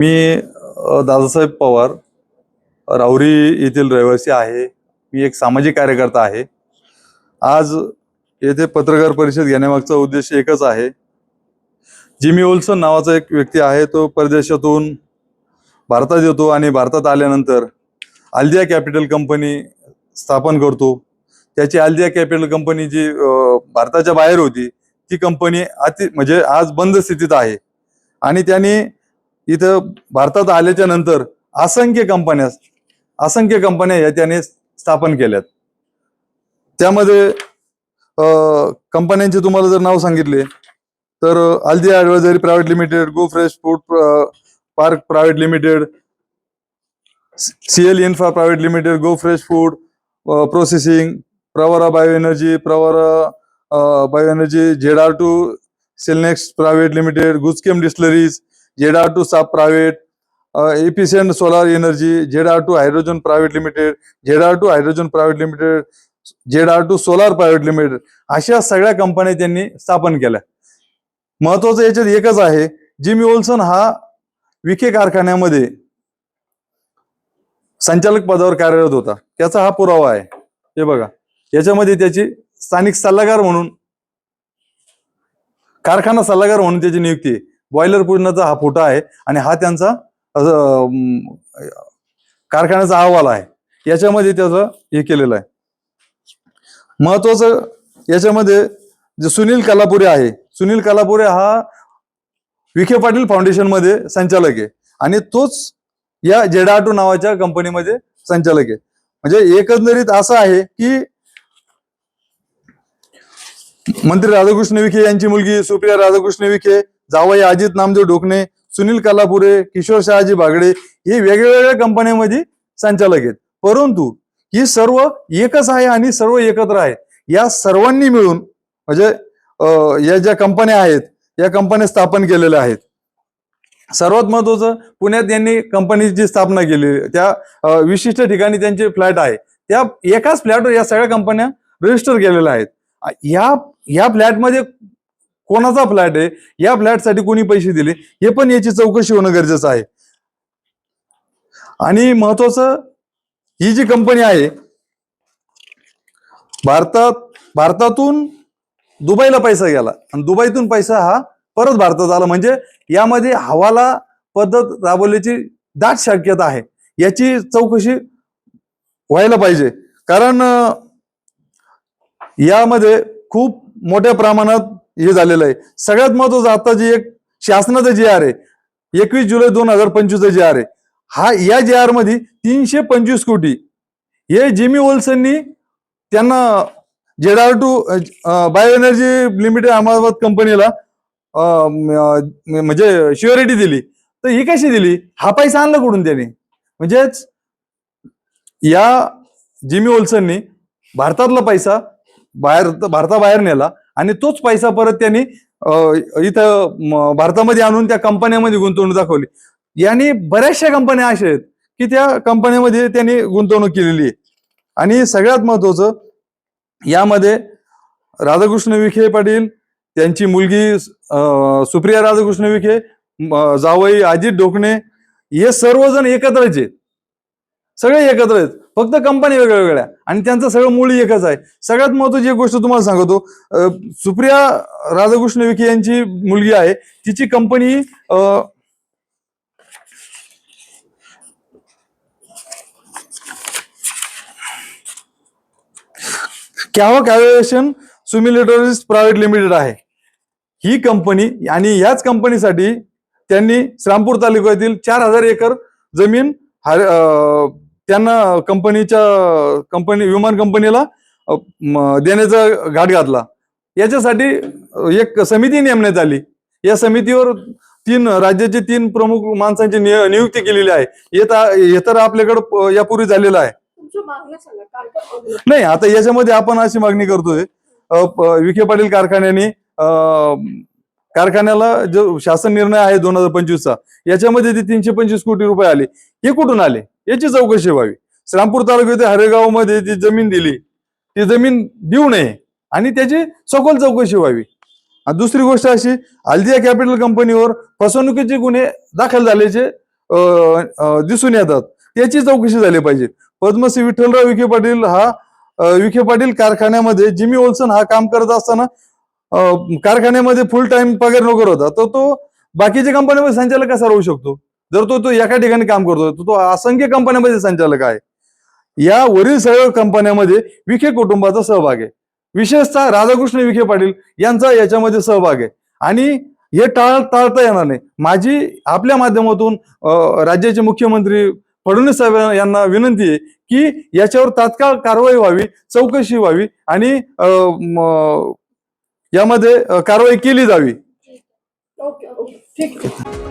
मी दादासाहेब पवार राहुरी येथील रहिवासी आहे. मी एक सामाजिक कार्यकर्ता आहे. आज येथे पत्रकार परिषद घेण्यामागचा उद्देश एकच आहे. जिमी ओल्सन नावाचा एक व्यक्ती आहे, तो परदेशातून भारतात येतो आणि भारतात आल्यानंतर आल्दिया कॅपिटल कंपनी स्थापन करतो. त्याची आल्दिया कॅपिटल कंपनी जी भारताच्या बाहेर होती ती कंपनी म्हणजे आज बंद स्थितीत आहे. आणि त्यांनी इथं भारतात आल्याच्या नंतर असंख्य कंपन्या या त्याने स्थापन केल्यात. त्यामध्ये कंपन्यांचे तुम्हाला जर नाव सांगितले तर आल्दिया advisory private limited, go fresh food park private limited, CL infra private limited, go fresh food processing, Pravara bio energy, ZR2 Cellnex private limited, Gujchem distilleries, ZR2 साप प्रायव्हेट, एपिसेंट solar energy, ZR2 hydrogen private limited, ZR2 hydrogen private limited, ZR2 solar private limited, अशा सगळ्या कंपन्या त्यांनी स्थापन केल्या. महत्वाचं याच्यात एकच आहे, जिमी ओल्सन हा विखे कारखान्यामध्ये संचालक पदावर कार्यरत होता. त्याचा हा पुरावा आहे. हे बघा, याच्यामध्ये त्याची स्थानिक सल्लागार म्हणून, कारखाना सल्लागार म्हणून त्याची नियुक्ती आहे. बॉयलर पूजनाचा हा फोटो आहे आणि हा त्यांचा कारखान्याचा अहवाल आहे. याच्यामध्ये त्याचं हे केलेलं आहे. महत्वाचं याच्यामध्ये जे सुनील कलापुरे आहे, सुनील कलापुरे हा विखे पाटील फाउंडेशन मध्ये संचालक आहे आणि तोच या ZR2 नावाच्या कंपनीमध्ये संचालक आहे. म्हणजे एकंदरीत असं आहे की मंत्री राधाकृष्ण विखे यांची मुलगी सुप्रिया राधाकृष्ण विखे, जावई अजित नामदेव ढोकणे, सुनील कलापुरे, किशोर शहाजी बागडे हे वेगवेगळ्या कंपन्यांमध्ये संचालक आहेत. परंतु ही सर्व एकच आहे आणि सर्व एकत्र आहे. या सर्वांनी मिळून म्हणजे या ज्या कंपन्या आहेत या कंपन्या स्थापन केलेल्या आहेत. सर्वात महत्वाचं, पुण्यात यांनी कंपनीची स्थापना केली. त्या विशिष्ट ठिकाणी त्यांचे फ्लॅट आहे. त्या एकाच फ्लॅटवर या सगळ्या कंपन्या रजिस्टर केलेल्या आहेत. या फ्लॅटमध्ये कोणाचा फ्लॅट आहे, या फ्लॅटसाठी कोणी पैसे दिले, हे पण याची चौकशी होणं गरजेचं आहे. आणि महत्वाचं, ही जी कंपनी आहे भारतातून दुबईला पैसा गेला आणि दुबईतून पैसा हा परत भारतात आला. म्हणजे यामध्ये हवाला पद्धत राबवल्याची दाट शक्यता आहे. याची चौकशी व्हायला पाहिजे, कारण यामध्ये खूप मोठ्या प्रमाणात हे झालेलं आहे. सगळ्यात महत्वाचं, आता जी एक शासनाचा GR आहे 21 जुलै 2025 GR आहे, हा या GR मध्ये 325 कोटी हे जिमी ओल्सननी त्यांना ZR2 bio energy limited Ahmedabad कंपनीला म्हणजे श्युरिटी दिली. तर ही कशी दिली, हा पैसा आणला कुठून त्याने? म्हणजेच या जिमी ओल्सननी भारतातला पैसा भारताबाहेर नेला आणि तोच पैसा परत त्यांनी इथं भारतामध्ये आणून त्या कंपन्यांमध्ये गुंतवणूक दाखवली. यांनी बऱ्याचशा कंपन्या अशा आहेत की त्या कंपन्यांमध्ये त्यांनी गुंतवणूक केलेली आहे. आणि सगळ्यात महत्वाचं, यामध्ये राधाकृष्ण विखे पाटील, त्यांची मुलगी सुप्रिया राधाकृष्ण विखे, जावई अजित ढोकणे, हे सर्वजण एकत्रच आहेत. सगळे एकत्र आहेत, फक्त कंपनी वेगळ्या आणि त्यांचं सगळं मूळ एकच आहे. सगळ्यात महत्वाची एक गोष्ट तुम्हाला सांगतो, सुप्रिया राधाकृष्ण विखे यांची मुलगी आहे, तिची company Cavok aviation simulators private limited आहे ही कंपनी. आणि याच कंपनीसाठी त्यांनी श्रामपूर तालुक्यातील 4000 एकर जमीन त्यांना विमान कंपनीला देण्याचा घाट घातला. याच्यासाठी एक समिती नेमण्यात आली. या समितीवर राज्याचे 3 प्रमुख माणसांची नियुक्ती केलेली आहे. हे तर आपल्याकडे यापूर्वी झालेलं आहे. नाही, आता याच्यामध्ये आपण अशी मागणी करतोय, विखे पाटील कारखान्याला जो शासन निर्णय आहे 2025 चा, याच्यामध्ये ते 325 कोटी रुपये आले, हे कुठून आले याची चौकशी व्हावी. श्रामपूर तालुक्यात हरेगाव मध्ये जी जमीन दिली ती जमीन देऊ नये आणि त्याची सखोल चौकशी व्हावी. दुसरी गोष्ट अशी, आल्दिया कॅपिटल कंपनीवर फसवणुकीचे गुन्हे दाखल झाल्याचे दिसून येतात, त्याची चौकशी झाली पाहिजे. पद्मश्री विठ्ठलराव विखे पाटील हा विखे पाटील कारखान्यामध्ये जिमी ओल्सन हा काम करत असताना कारखान्यामध्ये फुल टाइम पगार नोकर होता, तर तो बाकीच्या कंपन्यांमध्ये संचालक कसा राहू शकतो? जर तो एका ठिकाणी काम करतो, तो असंख्य कंपन्यांमध्ये संचालक आहे. या वरील सर्व कंपन्यांमध्ये विखे कुटुंबाचा सहभाग आहे. विशेषतः राधाकृष्ण विखे पाटील यांचा याच्यामध्ये सहभाग आहे आणि हे टाळता येणार नाही. माझी आपल्या माध्यमातून राज्याचे मुख्यमंत्री फडणवीस साहेब यांना विनंती आहे की याच्यावर तात्काळ कारवाई व्हावी, चौकशी व्हावी आणि यामध्ये कारवाई केली जावी. ओके, ठीक आहे.